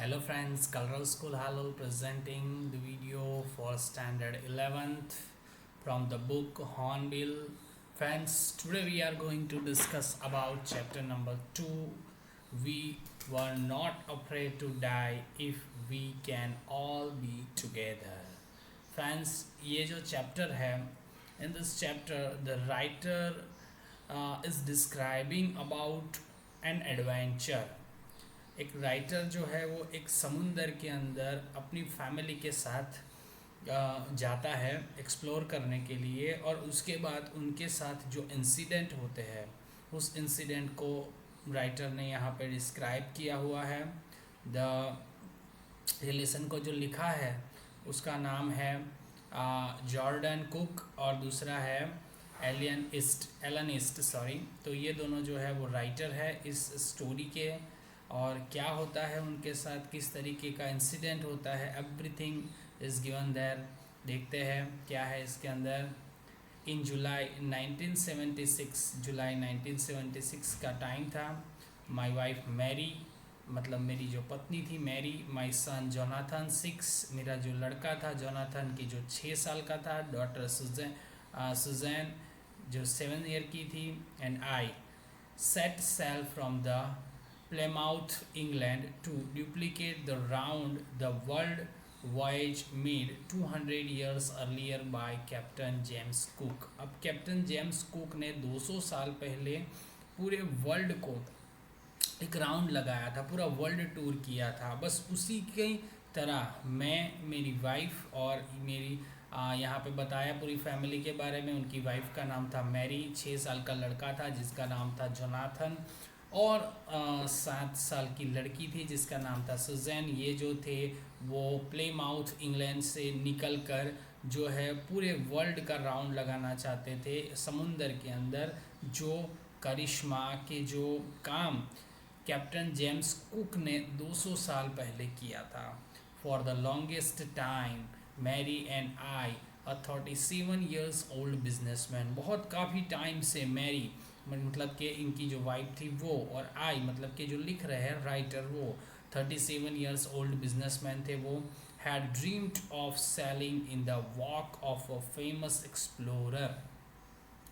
Hello friends, Colorado School Hello presenting the video for standard 11th from the book Hornbill. Friends, today we are going to discuss about chapter number 2. We were not afraid to die if we can all be together. Friends, ये जो chapter है, in this chapter the writer is describing about an adventure. एक writer जो है वो एक समुंदर के अंदर अपनी फैमिली के साथ जाता है एक्सप्लोर करने के लिए, और उसके बाद उनके साथ जो इंसिडेंट होते हैं उस इंसिडेंट को राइटर ने यहाँ पे डिस्क्राइब किया हुआ है। द रिलेशन को जो लिखा है उसका नाम है जॉर्डन कुक और दूसरा है एलन ईस्ट सॉरी। तो ये दोनों जो है वो राइटर है इस स्टोरी के, और क्या होता है उनके साथ, किस तरीके का इंसिडेंट होता है, एवरीथिंग इज़ गिवन देयर। देखते हैं क्या है इसके अंदर। इन जुलाई 1976 का टाइम था। माय वाइफ मैरी, मतलब मेरी जो पत्नी थी मैरी, माय सन जोनाथन 6, मेरा जो लड़का था जोनाथन की जो 6 साल का था, डॉटर सुजैन जो 7 ईयर की थी, and I set sail from the Plymouth, England to duplicate the round the world voyage made 200 years earlier by Captain James Cook। अब कैप्टन जेम्स कुक ने 200 साल पहले पूरे वर्ल्ड को एक राउंड लगाया था, पूरा वर्ल्ड टूर किया था। बस उसी की तरह मैं, मेरी वाइफ और मेरी यहाँ पे बताया पूरी फैमिली के बारे में। उनकी वाइफ का नाम था मैरी, 6 साल का लड़का था जिसका नाम था जोनाथन, और 7 साल की लड़की थी जिसका नाम था सुजैन। ये जो थे वो प्लेमाउथ इंग्लैंड से निकल कर जो है पूरे वर्ल्ड का राउंड लगाना चाहते थे समुंदर के अंदर। जो करिश्मा के जो काम कैप्टन जेम्स कुक ने 200 साल पहले किया था। For the longest time Mary and I a 37 years old businessman, बहुत काफ़ी टाइम से मैरी मतलब कि इनकी जो वाइफ थी वो, और आई मतलब कि जो लिख रहे हैं राइटर वो 37 ईयर्स ओल्ड बिजनेसमैन थे। वो had dreamed of selling in the walk of a famous explorer.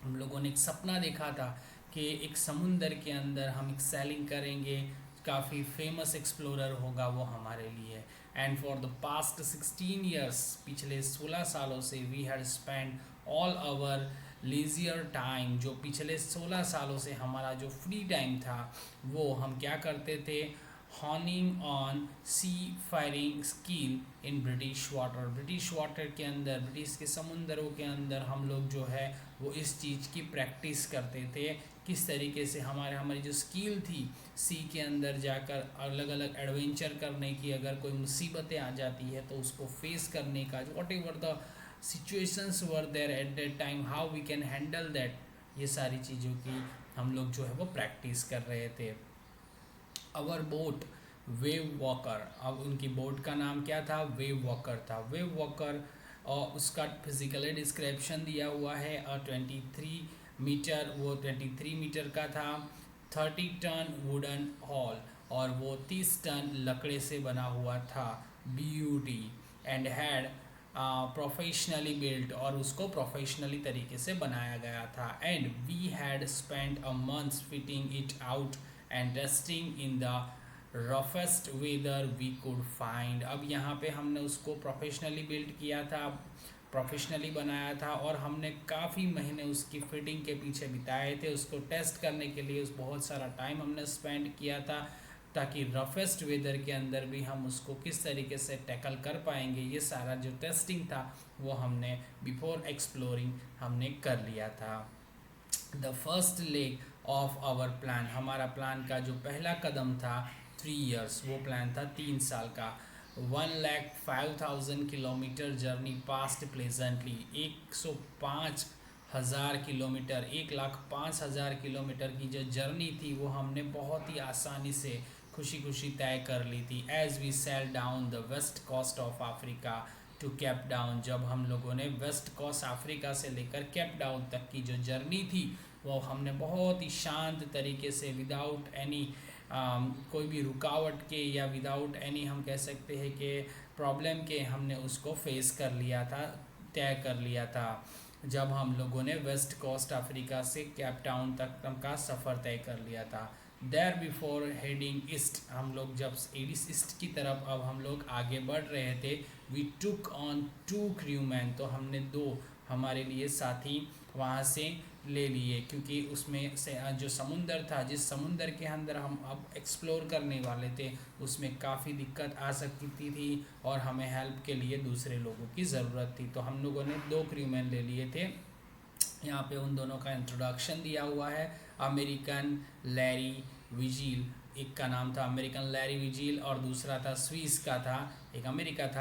हम लोगों ने एक सपना देखा था कि एक समुंदर के अंदर हम एक सेलिंग करेंगे, काफ़ी फेमस एक्सप्लोरर होगा वो हमारे लिए। And for the past 16 years, पिछले 16 सालों से we had spend all our leisure time, जो पिछले 16 सालों से हमारा जो फ्री टाइम था वो हम क्या करते थे, honing on seafaring skill in British water. British water के अंदर, ब्रिटिश के समुंदरों के अंदर हम लोग जो है वो इस चीज़ की प्रैक्टिस करते थे। किस तरीके से हमारी जो स्किल थी सी के अंदर जाकर अलग अलग एडवेंचर करने की, अगर कोई मुसीबतें आ जाती है तो उसको फेस करने का, जो whatever the situations were there at that time, how we can handle that, ये सारी चीज़ों की हम लोग जो है वो प्रैक्टिस कर रहे थे। अवर बोट वेव वॉकर, अब उनकी बोट का नाम क्या था, वेव वॉकर था। वेव वॉकर और उसका फिजिकली डिस्क्रिप्शन दिया हुआ है 23 मीटर, वो 23 मीटर का था। 30 टन वुडन हॉल, और वो 30 टन लकड़े से बना हुआ था। Beauty and had professionally built, और उसको प्रोफेशनली तरीके से बनाया गया था। And we had spend a month fitting it out and testing in the roughest weather we could find. अब यहाँ पे हमने उसको प्रोफेशनली बिल्ड किया था, प्रोफेशनली बनाया था, और हमने काफ़ी महीने उसकी फिटिंग के पीछे बिताए थे। उसको टेस्ट करने के लिए उस बहुत सारा टाइम हमने स्पेंड किया था, ताकि रफेस्ट वेदर के अंदर भी हम उसको किस तरीके से टैकल कर पाएंगे। ये सारा जो टेस्टिंग था वो हमने बिफोर एक्सप्लोरिंग हमने कर लिया था। The first leg of our plan, हमारा प्लान का जो पहला कदम था 3 ईयर्स, वो प्लान था 3 साल का। 1,05,000 kilometre journey past pleasantly, 105,000 kilometre, 1,05,000 kilometre की जो जर्नी थी वो हमने बहुत ही आसानी से खुशी खुशी तय कर ली थी। As we sail down the west coast of Africa to Cape Town, जब हम लोगों ने वेस्ट कोस्ट अफ्रीका से लेकर कैप डाउन तक की जो जर्नी थी वो हमने बहुत ही शांत तरीके से, विदाउट एनी कोई भी रुकावट के या विदाउट एनी हम कह सकते हैं कि प्रॉब्लम के हमने उसको फेस कर लिया था, तय कर लिया था, जब हम लोगों ने वेस्ट कोस्ट अफ्रीका से केप टाउन तक का सफ़र तय कर लिया था। देयर बिफोर हेडिंग ईस्ट, हम लोग जब ईस्ट की तरफ अब हम लोग आगे बढ़ रहे थे, वी टुक ऑन 2 क्रूमैन, तो हमने 2 हमारे लिए साथी वहाँ से ले लिए, क्योंकि उसमें से जो समुंदर था, जिस समुंदर के अंदर हम अब एक्सप्लोर करने वाले थे, उसमें काफ़ी दिक्कत आ सकती थी और हमें हेल्प के लिए दूसरे लोगों की ज़रूरत थी। तो हम लोगों ने 2 क्रूमैन ले लिए थे। यहाँ पे उन दोनों का इंट्रोडक्शन दिया हुआ है। अमेरिकन लैरी विजिल, एक का नाम था अमेरिकन लैरी विजिल और दूसरा था स्विस का था। एक अमेरिका का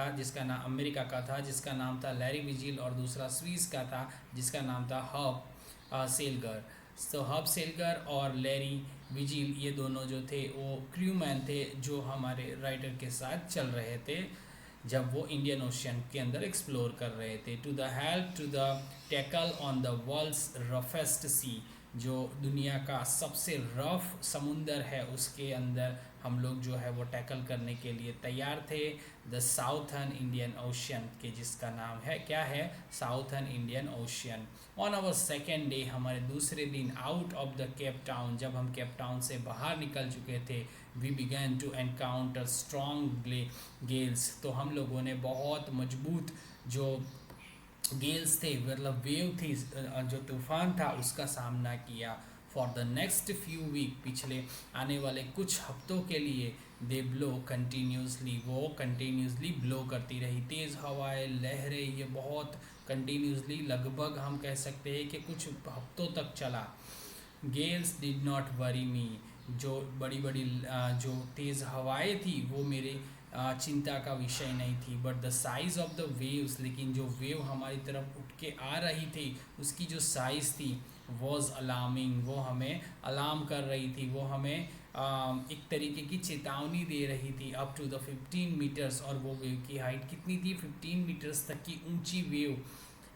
था जिसका नाम था लैरी विजिल और दूसरा स्विस का था जिसका नाम था हब सेलगर। तो हब सेलगर और लैरी विजिल ये दोनों जो थे वो क्रूमैन थे जो हमारे राइडर के साथ चल रहे थे जब वो इंडियन ओशियन के अंदर एक्सप्लोर कर रहे थे। To the help to the tackle on the world's roughest sea, जो दुनिया का सबसे रफ समुंदर है उसके अंदर हम लोग जो है वो टैकल करने के लिए तैयार थे। द साउथर्न इंडियन ओशियन के जिसका नाम है क्या है, Southern Indian Ocean. On our second day, हमारे दूसरे दिन out of the Cape Town, जब हम केप टाउन से बाहर निकल चुके थे, we began to encounter strong gales, तो हम लोगों ने बहुत मजबूत जो गेल्स थे, मतलब वेव थी, जो तूफान था उसका सामना किया। For the next few week, पिछले आने वाले कुछ हफ्तों के लिए, दे ब्लो कंटिन्यूसली, वो कंटिन्यूसली ब्लो करती रही, तेज़ हवाएं, लहरें, ये बहुत कंटिन्यूसली, लगभग हम कह सकते हैं कि कुछ हफ्तों तक चला। गेल्स डिड नॉट वरी मी, जो बड़ी बड़ी जो तेज़ हवाएं थी वो मेरे चिंता का विषय नहीं थी। But the size of the waves, लेकिन जो वेव हमारी तरफ उठ के आ रही थी उसकी जो साइज़ थी वॉज अलार्मिंग, वो हमें अलार्म कर रही थी, वो हमें एक तरीके की चेतावनी दे रही थी। अप टू द 15 मीटर्स, और वो वेव की हाइट कितनी थी, 15 मीटर्स तक की ऊंची wave,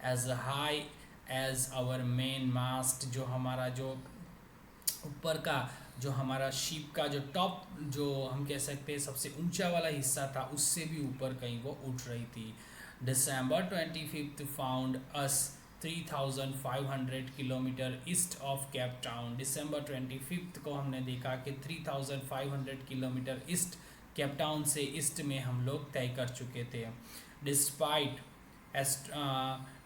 as high as our main mast, जो हमारा जो ऊपर का जो हमारा शिप का जो टॉप, जो हम कह सकते हैं सबसे ऊंचा वाला हिस्सा था, उससे भी ऊपर कहीं वो उठ रही थी। December 25th found us 3,500 kilometre east of Cape Town. December 25th को हमने देखा कि 3,500 किलोमीटर ईस्ट केप टाउन से ईस्ट में हम लोग तय कर चुके थे। डिस्पाइट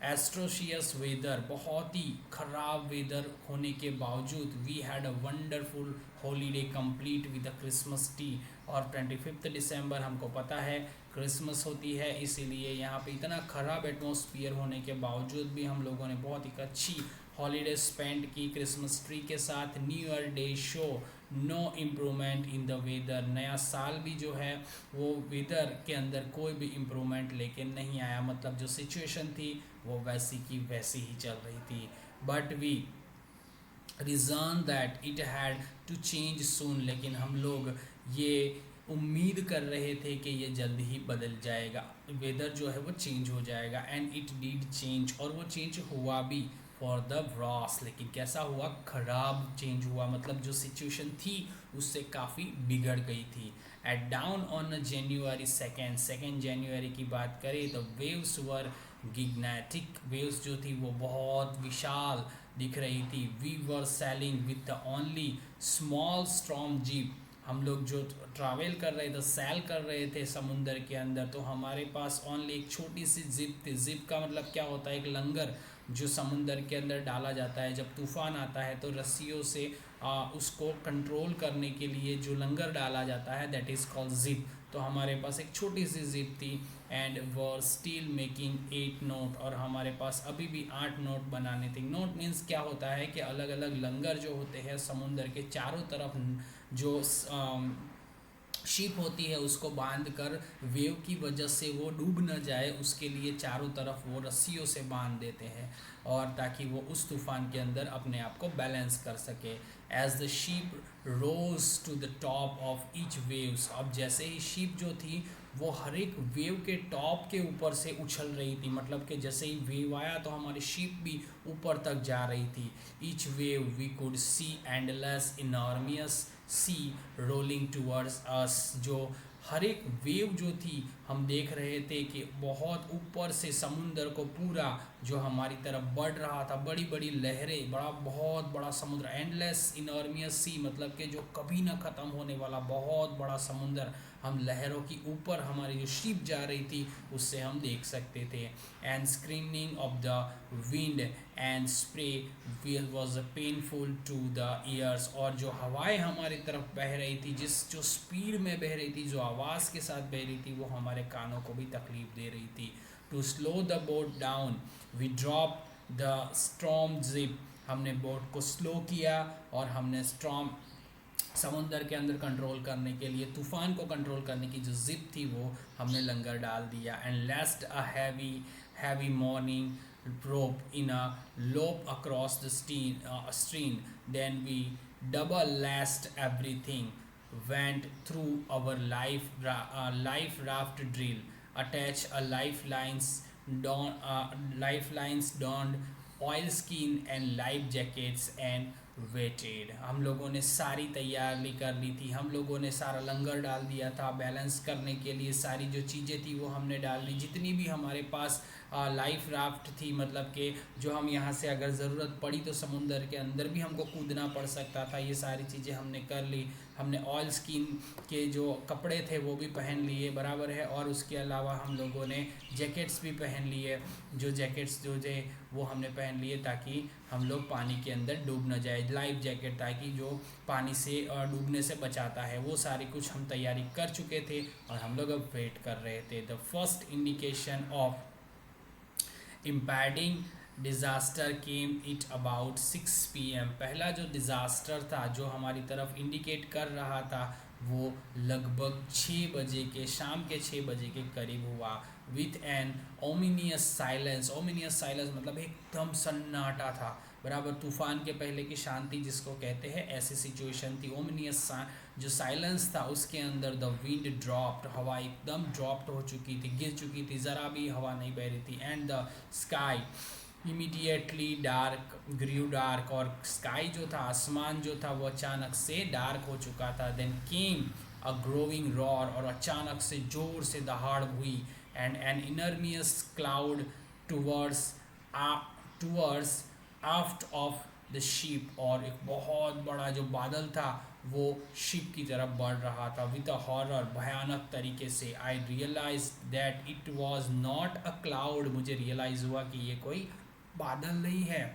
एस्ट्रोशियस वेदर, बहुत ही ख़राब वेदर होने के बावजूद, we had a wonderful holiday complete with a Christmas tree. और 25 दिसंबर हमको पता है क्रिसमस होती है, इसीलिए यहाँ पे इतना ख़राब एटमॉस्फियर होने के बावजूद भी हम लोगों ने बहुत ही अच्छी हॉलीडे स्पेंड की क्रिसमस ट्री के साथ। New Year day show no improvement in the weather, नया साल भी जो है वो वेदर के अंदर कोई भी इम्प्रूवमेंट लेके नहीं आया, मतलब जो सिचुएशन थी वो वैसी की वैसी ही चल रही थी। But we reason that it had to change soon, लेकिन हम लोग ये उम्मीद कर रहे थे कि ये जल्द ही बदल जाएगा, वेदर जो है वो चेंज हो जाएगा। एंड इट डिड चेंज, और वो चेंज हुआ भी फॉर द वर्स, लेकिन कैसा हुआ, ख़राब चेंज हुआ, मतलब जो सिचुएशन थी उससे काफ़ी बिगड़ गई थी। At dawn on January 2nd जनवरी की बात करें तो वेव्स वर गिग्नेटिक, वेव्स जो थी वो बहुत विशाल दिख रही थी। We were sailing with the only small storm jib, हम लोग जो ट्रैवल कर रहे थे, सैल कर रहे थे समुंदर के अंदर, तो हमारे पास ओनली एक छोटी सी जिप थी। जिप का मतलब क्या होता है, एक लंगर जो समुंदर के अंदर डाला जाता है जब तूफ़ान आता है, तो रस्सियों से उसको कंट्रोल करने के लिए जो लंगर डाला जाता है, दैट इज़ कॉल्ड जिप। तो हमारे पास एक छोटी सी जिप थी। And were still making 8 note, और हमारे पास अभी भी 8 नोट बनाने थे। नोट मीन्स क्या होता है कि अलग अलग लंगर जो होते हैं समुंदर के चारों तरफ, जो शिप होती है उसको बांध कर वेव की वजह से वो डूब न जाए, उसके लिए चारों तरफ वो रस्सियों से बांध देते हैं, और ताकि वो उस तूफ़ान के अंदर अपने आप को बैलेंस कर सके। As the ship rose to the top of each waves, अब जैसे ही शिप जो थी वो हर एक वेव के टॉप के ऊपर से उछल रही थी, मतलब कि जैसे ही वेव आया तो हमारी शिप भी ऊपर तक जा रही थी। Each wave we could see endless enormous sea rolling towards us. जो हर एक वेव जो थी हम देख रहे थे कि बहुत ऊपर से समुंदर को पूरा जो हमारी तरफ बढ़ रहा था, बड़ी बड़ी लहरें, बड़ा बहुत बड़ा समुद्र, एंडलेस इनॉर्मियस सी, मतलब कि जो कभी ना ख़त्म होने वाला बहुत बड़ा समुंदर हम लहरों की ऊपर हमारी जो शिप जा रही थी उससे हम देख सकते थे। And screaming of the wind and spray was painful to the ears. और जो हवाएं हमारी तरफ बह रही थी, जिस जो स्पीड में बह रही थी, जो आवाज़ के साथ बह रही थी, वो हमारे कानों को भी तकलीफ दे रही थी। To slow the boat down we drop the storm jib. हमने बोट को स्लो किया और हमने स्ट्रॉम समुंदर के अंदर कंट्रोल करने के लिए, तूफान को कंट्रोल करने की जो जिप थी वो हमने लंगर डाल दिया। And lest a heavy mooring rope in a loop across the stream then we double lashed everything went through our life raft drill, attach a lifelines donned oilskin and life jackets and waited. हम लोगों ने सारी तैयारी कर ली थी, हम लोगों ने सारा लंगर डाल दिया था, बैलेंस करने के लिए सारी जो चीज़ें थी वो हमने डाल ली, जितनी भी हमारे पास लाइफ राफ्ट थी, मतलब कि जो हम यहाँ से अगर ज़रूरत पड़ी तो समुंदर के अंदर भी हमको कूदना पड़ सकता था, ये सारी चीज़ें हमने कर ली। हमने ऑयल स्किन के जो कपड़े थे वो भी पहन लिए, बराबर है, और उसके अलावा हम लोगों ने जैकेट्स भी पहन लिए, जो जैकेट्स जो थे वो हमने पहन लिए ताकि हम लोग पानी के अंदर डूब न जाए, लाइफ जैकेट ताकि जो पानी से डूबने से बचाता है, वो सारी कुछ हम तैयारी कर चुके थे और हम लोग अब वेट कर रहे थे। The first indication of impending disaster came it about 6 PM। पहला जो डिज़ास्टर था जो हमारी तरफ इंडिकेट कर रहा था वो लगभग 6 बजे के, शाम के 6 बजे के करीब हुआ। विथ एन ओमिनियस साइलेंस, ओमिनियस साइलेंस मतलब एकदम सन्नाटा था, बराबर, तूफान के पहले की शांति जिसको कहते हैं, ऐसी सिचुएशन थी। ओमिनियस जो साइलेंस था उसके अंदर द विंड ड्रॉप्ड, हवा एकदम ड्रॉप्ड हो चुकी थी, गिर चुकी थी, ज़रा भी हवा नहीं बह रही थी। And the sky immediately dark grew dark, और स्काई जो था, आसमान जो था, वो अचानक से डार्क हो चुका था। Then came a growing roar, और अचानक से ज़ोर से दहाड़ हुई। And an enormous cloud towards towards aft of the ship, और एक बहुत बड़ा जो बादल था वो शिप की तरफ बढ़ रहा था। विद अ हॉरर, भयानक तरीके से, I realise that it was not a cloud, मुझे रियलाइज हुआ कि ये कोई बादल नहीं है,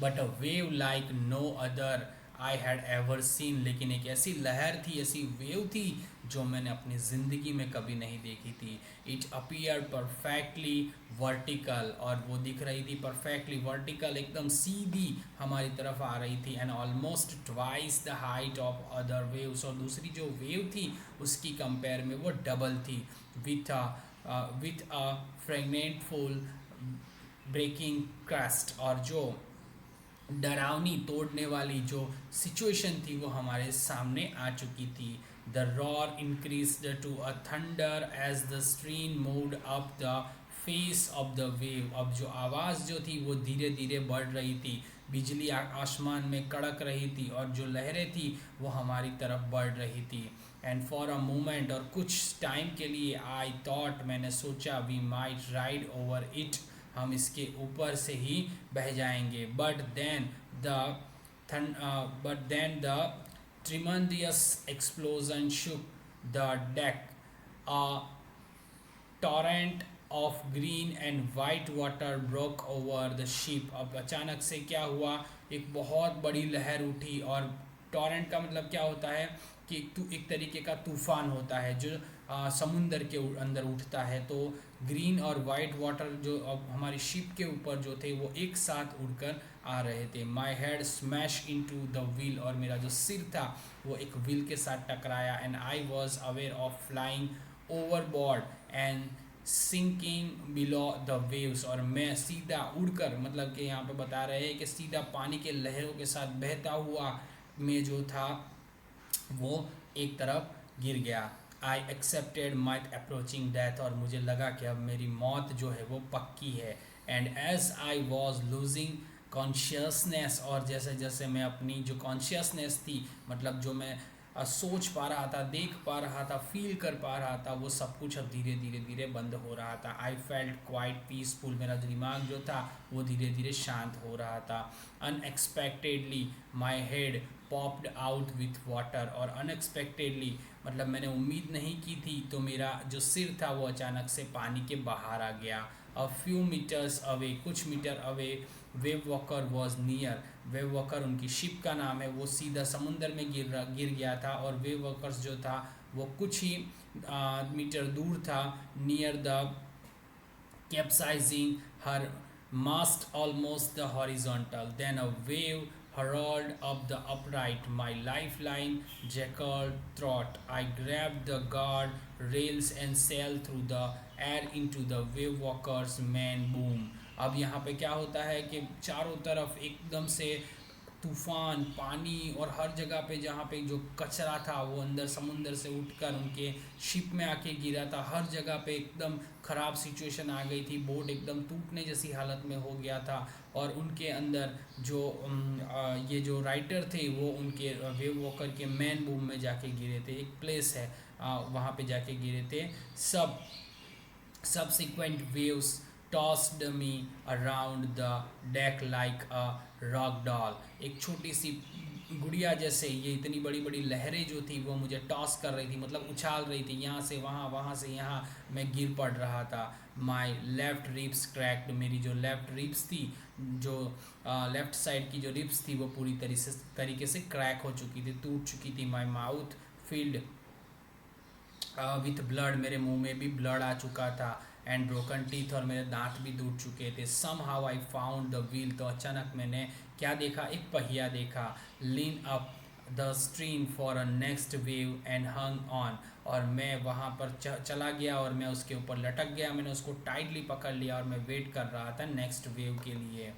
but a wave like no other I had ever seen, लेकिन एक ऐसी लहर थी, ऐसी वेव थी जो मैंने अपनी ज़िंदगी में कभी नहीं देखी थी। इट अपीयर परफेक्टली वर्टिकल, और वो दिख रही थी परफेक्टली वर्टिकल, एकदम सीधी हमारी तरफ आ रही थी। And almost twice the height of other waves, और दूसरी जो वेव थी उसकी कंपेयर में वो डबल थी। विथ अ फ्रेगनेंटफुल ब्रेकिंग क्रस्ट, और जो डरावनी तोड़ने वाली जो सिचुएशन थी वो हमारे सामने आ चुकी थी। The roar increased to a thunder as the stream moved up the face of the wave. अब जो आवाज़ जो थी वो धीरे धीरे बढ़ रही थी, बिजली आसमान में कड़क रही थी, और जो लहरें थी वो हमारी तरफ बढ़ रही थी। एंड फॉर अ मोमेंट, और कुछ टाइम के लिए, आई थॉट, मैंने सोचा, we might ride over it, हम इसके ऊपर से ही बह जाएंगे। But then the tremendous explosion shook the deck, a torrent of green and white water broke over the ship. अब अचानक से क्या हुआ, एक बहुत बड़ी लहर उठी, और टॉरेंट का मतलब क्या होता है कि एक तरीके का तूफान होता है जो समुंदर के अंदर उठता है। तो ग्रीन और वाइट वाटर जो अब हमारी शिप के ऊपर जो थे वो एक साथ उड़कर आ रहे थे। My head smash into the wheel, और मेरा जो सिर था वो एक व्हील के साथ टकराया। And I was aware of flying overboard and sinking below the waves, और मैं सीधा उड़कर, मतलब कि यहाँ पे बता रहे हैं कि सीधा पानी के लहरों के साथ बहता हुआ मैं जो था वो एक तरफ गिर गया। I accepted my approaching death, और मुझे लगा कि अब मेरी मौत जो है वो पक्की है। And as I was losing consciousness, और जैसे जैसे मैं अपनी जो कॉन्शियसनेस थी, मतलब जो मैं सोच पा रहा था, देख पा रहा था, फील कर पा रहा था, वो सब कुछ अब धीरे धीरे धीरे बंद हो रहा था। आई फेल्ट क्वाइट पीसफुल, मेरा दिमाग जो था वो धीरे धीरे शांत हो रहा था। Unexpectedly my head popped out with water, और अनएक्सपेक्टेडली मतलब मैंने उम्मीद नहीं की थी, तो मेरा जो सिर था वो अचानक से पानी के बाहर आ गया। अ फ्यू मीटर्स अवे, कुछ metre away, Wave Walker was near. Wave Walker उनकी शिप का नाम है, वो सीधा समुंदर में गिर गया था, और वेव वॉकर्स जो था वो कुछ ही मीटर दूर था। Near the capsizing, her mast almost the horizontal. Then a wave hurled up the upright, my lifeline jackaled throat. I grabbed the guard rails and sailed through the air into the wave walker's main boom. अब यहाँ पे क्या होता है कि चारों तरफ एकदम से तूफान, पानी, और हर जगह पे जहाँ पे जो कचरा था वो अंदर समुंदर से उठकर उनके शिप में आके गिरा था। हर जगह पे एकदम ख़राब सिचुएशन आ गई थी, बोट एकदम टूटने जैसी हालत में हो गया था। और उनके अंदर जो ये जो राइटर थे वो उनके वेव वॉकर के मैन बूम में जाके गिरे थे। एक प्लेस है वहाँ पे जाके गिरे थे। Subsequent waves tossed me around the deck like a rock doll. एक छोटी सी गुड़िया जैसे ये इतनी बड़ी बड़ी लहरें जो थी वो मुझे टॉस कर रही थी, मतलब उछाल रही थी, यहाँ से वहाँ, वहाँ से यहाँ, मैं गिर पड़ रहा था। माई लेफ्ट रिब्स क्रैक्ड, मेरी जो लेफ्ट रिब्स थी, जो लेफ्ट साइड की जो रिब्स थी वो पूरी तरीके से क्रैक हो चुकी थी, टूट चुकी थी। My mouth field with blood, मेरे मुंह में भी ब्लड आ चुका था। एंड ब्रोकन टीथ, और मेरे दांत भी टूट चुके थे। Somehow I found the wheel, तो अचानक मैंने क्या देखा, एक पहिया देखा। Lean up the stream for a next wave and hung on, और मैं वहाँ पर चला गया और मैं उसके ऊपर लटक गया। मैंने उसको टाइटली पकड़ लिया और मैं वेट कर रहा था नेक्स्ट वेव के लिए।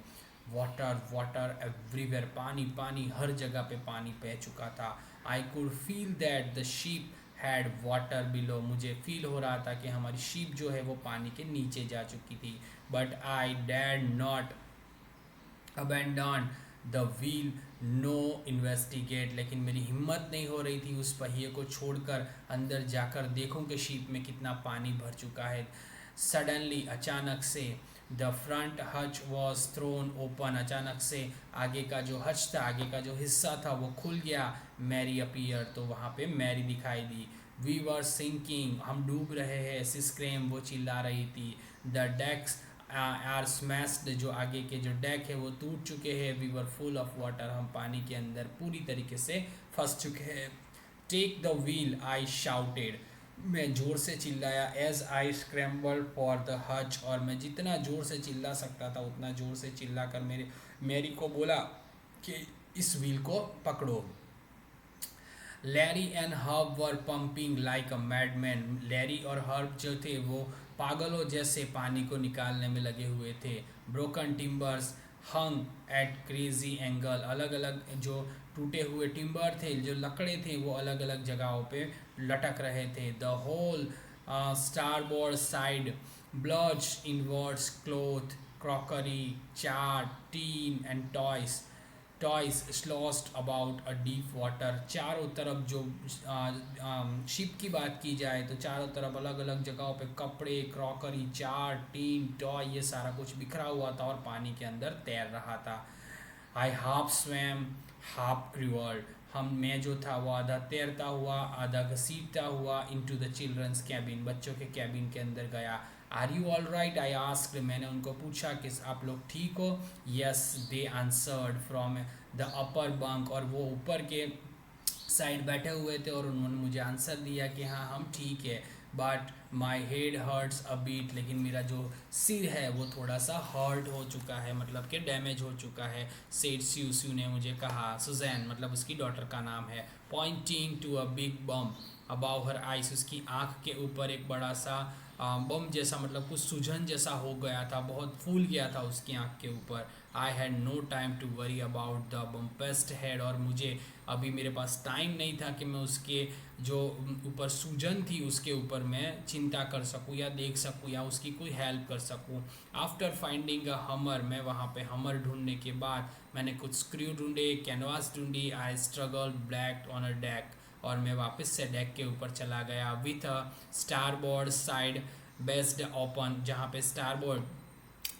वाटर वाटर एवरीवेयर, पानी पानी, हर जगह पे पानी बह चुका था। I could feel that the sheep had water below, मुझे फील हो रहा था कि हमारी शीप जो है वो पानी के नीचे जा चुकी थी। But I did not abandon the wheel, no investigate, लेकिन मेरी हिम्मत नहीं हो रही थी उस पहिए को छोड़कर अंदर जाकर देखूं कि शीप में कितना पानी भर चुका है। सडनली, अचानक से, the front Hutch was throne open, अचानक से आगे का जो हच था, आगे का जो हिस्सा था वो खुल गया। मैरी अपीयर, तो वहाँ पे मैरी दिखाई दी। वी वर सिंकिंग, हम डूब रहे हैं। सी स्क्रेम, वो चिल्ला रही थी। द डेक्स आर स्मैश्ड, जो आगे के जो डेक है वो टूट चुके हैं। We were full of water, हम पानी के अंदर पूरी तरीके से फंस चुके हैं। Take the wheel, I shouted, मैं ज़ोर से चिल्लाया। As I scramble for the hatch, और मैं जितना ज़ोर से चिल्ला सकता था उतना ज़ोर से चिल्ला कर मैरी को बोला कि इस व्हील को पकड़ो। Larry and Herb were pumping like a madman, Larry और हर्ब जो थे वो पागलों जैसे पानी को निकालने में लगे हुए थे। ब्रोकन टिम्बर्स हंग एट क्रेजी एंगल, अलग अलग जो टूटे हुए टिम्बर थे, जो लकड़े थे, वो अलग अलग जगहों पे लटक रहे थे। The whole starboard side blotch inwards, cloth, crockery, chart, tin and toys sloshed about a deep water, चारों तरफ जो शिप की बात की जाए तो चारों तरफ अलग अलग जगहों पे कपड़े, क्रॉकरी, चार, टीन, टॉय, ये सारा कुछ बिखरा हुआ था और पानी के अंदर तैर रहा था। आई हाफ स्वैम हाफ रिवर्ल्ड, मैं जो था वो आधा तैरता हुआ आधा घसीटता हुआ इनटू द चिल्ड्रंस कैबिन, बच्चों के कैबिन के अंदर गया। Are you all right, I asked, मैंने उनको पूछा कि आप लोग ठीक हो। Yes, they answered from the upper bunk, और वो ऊपर के साइड बैठे हुए थे और उन्होंने मुझे आंसर दिया कि हाँ हम ठीक है। But my head hurts a bit, लेकिन मेरा जो सिर है वो थोड़ा सा हर्ट हो चुका है, मतलब कि डैमेज हो चुका है। सेड स्यू ने मुझे कहा, सुजैन मतलब उसकी डॉटर का नाम है। Pointing to a big bump, above her eyes, उसकी आँख के ऊपर एक बड़ा सा बम जैसा, मतलब कुछ सूजन जैसा हो गया था, बहुत फूल गया था उसकी आँख के ऊपर। I had no time to worry about the bumped head, और मुझे अभी मेरे पास टाइम नहीं था कि मैं उसके जो ऊपर सूजन थी उसके ऊपर मैं चिंता कर सकूं या देख सकूं या उसकी कोई हेल्प कर सकूं। आफ्टर फाइंडिंग अ हमर, मैं वहाँ पे हमर ढूंढने के बाद मैंने कुछ स्क्रू ढूंढे, कैनवास ढूंढी। I struggle black on a deck, और मैं वापस से डेक के ऊपर चला गया। With a starboard side based open, जहाँ पे स्टारबोर्ड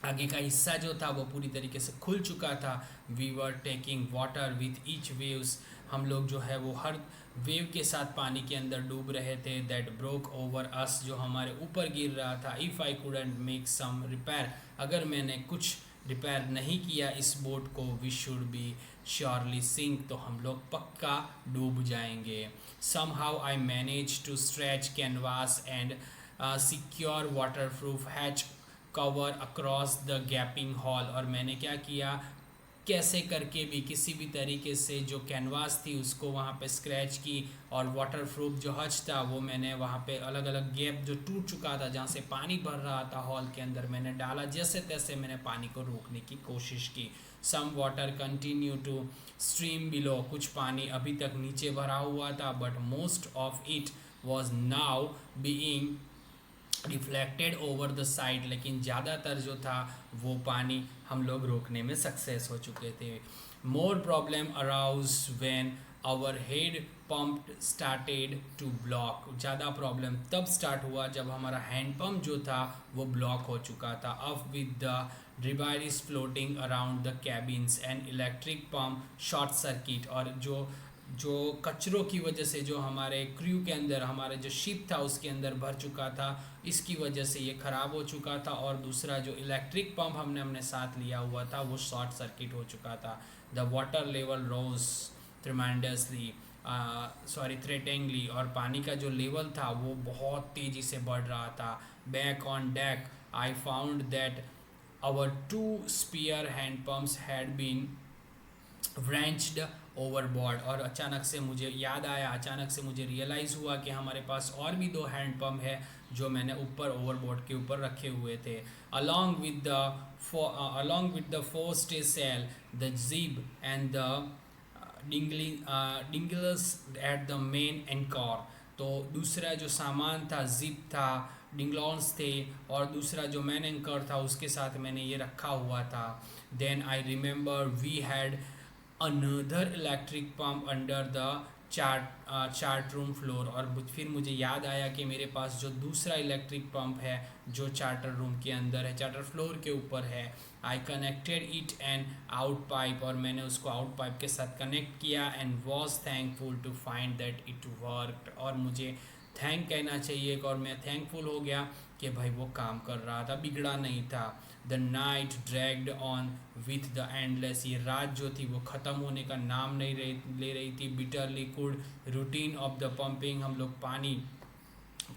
आगे का हिस्सा जो था वो पूरी तरीके से खुल चुका था। We were taking water with each waves, हम लोग जो है वो हर वेव के साथ पानी के अंदर डूब रहे थे। दैट ब्रोक ओवर अस, जो हमारे ऊपर गिर रहा था। If I couldn't make some repair, अगर मैंने कुछ रिपेयर नहीं किया इस बोट को, we should be surely sink, तो हम लोग पक्का डूब जाएंगे। Somehow I manage to stretch canvas and secure waterproof hatch cover across the gaping hole, और मैंने क्या किया, कैसे करके भी किसी भी तरीके से जो कैनवास थी उसको वहाँ पे स्क्रैच की, और वाटर प्रूफ जो हज था वो मैंने वहाँ पे अलग अलग गैप जो टूट चुका था जहाँ से पानी भर रहा था हॉल के अंदर, मैंने डाला। जैसे तैसे मैंने पानी को रोकने की कोशिश की। Some water continue to stream below, कुछ पानी अभी तक नीचे भरा हुआ था, but most of it was now being reflected over the side, लेकिन ज़्यादातर जो था वो पानी हम लोग रोकने में सक्सेस हो चुके थे। More problem arose when our head pump started to block, ज़्यादा प्रॉब्लम तब स्टार्ट हुआ जब हमारा हैंड पंप जो था वो ब्लॉक हो चुका था। Of with the device floating around the cabins and electric pump short circuit, और जो जो कचरों की वजह से जो हमारे क्रू के अंदर, हमारे जो शिप था उसके अंदर भर चुका था, इसकी वजह से ये ख़राब हो चुका था। और दूसरा जो इलेक्ट्रिक पंप हमने अपने साथ लिया हुआ था वो शॉर्ट सर्किट हो चुका था। The water level rose tremendously, threateningly, और पानी का जो लेवल था वो बहुत तेज़ी से बढ़ रहा था। Back on deck I found that our two spare hand pumps had been wrenched overboard, और अचानक से मुझे याद आया, अचानक से मुझे रियलाइज़ हुआ कि हमारे पास और भी 2 हैंड पंप है जो मैंने ऊपर ओवरबोर्ड के ऊपर रखे हुए थे। Along with the fore stay sail, the jib and the dinghies at the main anchor, तो दूसरा जो सामान था, जिप था, डिंगलॉन्स थे, और दूसरा जो मेन एंकर था उसके साथ मैंने ये रखा हुआ था। Then I remember we had another electric pump under the chart room floor, और फिर मुझे याद आया कि मेरे पास जो दूसरा इलेक्ट्रिक पंप है जो चार्टर रूम के अंदर है, चार्टर फ्लोर के ऊपर है। I connected it and out pipe, और मैंने उसको आउट पाइप के साथ कनेक्ट किया। And was thankful to find that it worked, और मुझे थैंक कहना चाहिए, और मैं थैंकफुल हो गया कि भाई वो काम कर रहा था, बिगड़ा नहीं था। The night dragged on with the endless, ये रात जो थी वो ख़त्म होने का नाम नहीं ले रही थी। Bitter liquid routine of the pumping, हम लोग पानी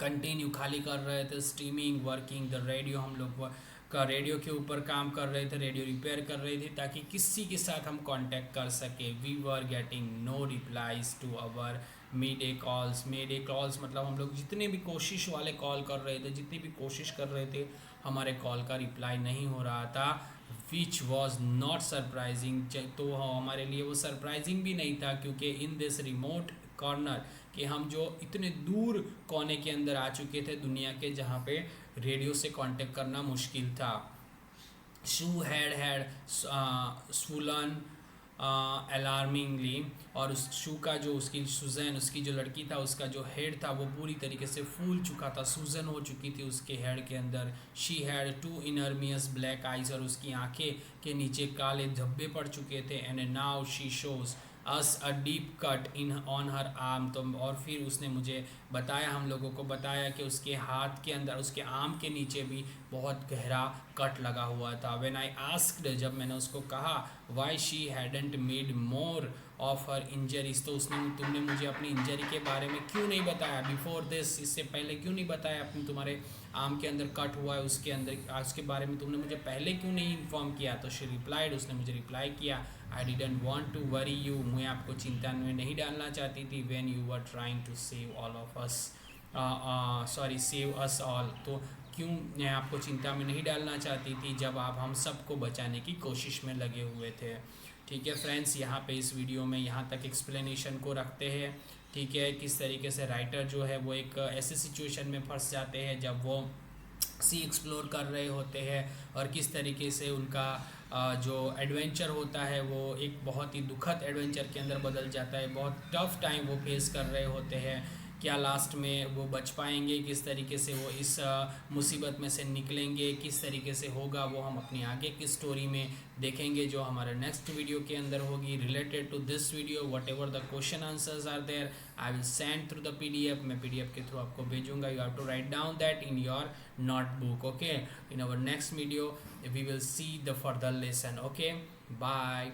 कंटिन्यू खाली कर रहे थे। स्टीमिंग वर्किंग द रेडियो, हम लोग का रेडियो के ऊपर काम कर रहे थे, रेडियो रिपेयर कर रहे थे ताकि किसी के साथ हम कांटेक्ट कर सके। We were getting no replies to our mayday calls, mayday calls मतलब हम लोग जितने भी कोशिश वाले कॉल कर रहे थे, जितनी भी कोशिश कर रहे थे, हमारे कॉल का रिप्लाई नहीं हो रहा था। विच वॉज नॉट सरप्राइजिंग, तो हमारे लिए वो सरप्राइजिंग भी नहीं था, क्योंकि इन दिस रिमोट कॉर्नर, कि हम जो इतने दूर कोने के अंदर आ चुके थे दुनिया के, जहाँ पे रेडियो से कांटेक्ट करना मुश्किल था। शू हैड स्वुलन अलार्मिंगली, और उस शू का जो उसकी सुजैन, उसकी जो लड़की था, उसका जो हेड था वो पूरी तरीके से फूल चुका था, सूजन हो चुकी थी उसके हेड के अंदर। शी हैड 2 इनर्मियस ब्लैक आइज, और उसकी आंखें के नीचे काले धब्बे पड़ चुके थे। And now she shows us a deep cut in on her arm, तो और फिर उसने मुझे बताया, हम लोगों को बताया कि उसके हाथ के अंदर, उसके आर्म के नीचे भी बहुत गहरा कट लगा हुआ था। व्हेन आई आस्क्ड, जब मैंने उसको कहा, why she hadn't made more of her injuries. तो तुमने मुझे अपनी इंजरी के बारे में क्यों नहीं बताया बिफोर दिस, इससे पहले क्यों नहीं बताया, अपनी तुम्हारे आर्म के अंदर कट हुआ है उसके बारे में तुमने मुझे पहले क्यों नहीं इन्फॉर्म किया। तो शी रिप्लाइड, उसने मुझे रिप्लाई किया, I didn't want to worry you, मैं आपको चिंता में नहीं डालना चाहती थी, when you were trying to save all of us, sorry save us all. तो क्यों मैं आपको चिंता में नहीं डालना चाहती थी जब आप हम सबको बचाने की कोशिश में लगे हुए थे। ठीक है फ्रेंड्स, यहाँ पे इस वीडियो में यहाँ तक एक्सप्लेनेशन को रखते हैं। ठीक है, किस तरीके से राइटर जो है वो एक ऐसे सिचुएशन में फंस जाते हैं जब वो सी एक्सप्लोर कर रहे होते हैं, और किस तरीके से उनका जो एडवेंचर होता है वो एक बहुत ही दुखद एडवेंचर के अंदर बदल जाता है। बहुत टफ टाइम वो फेस कर रहे होते हैं, क्या लास्ट में वो बच पाएंगे, किस तरीके से वो इस मुसीबत में से निकलेंगे, किस तरीके से होगा, वो हम अपनी आगे की स्टोरी में देखेंगे जो हमारे नेक्स्ट वीडियो के अंदर होगी। Related to this video whatever the question answers are there, I will send through the PDF, मैं PDF के थ्रू आपको भेजूंगा। You have to write down that in your notebook. Okay, in our next video we will see the further lesson. Okay, bye.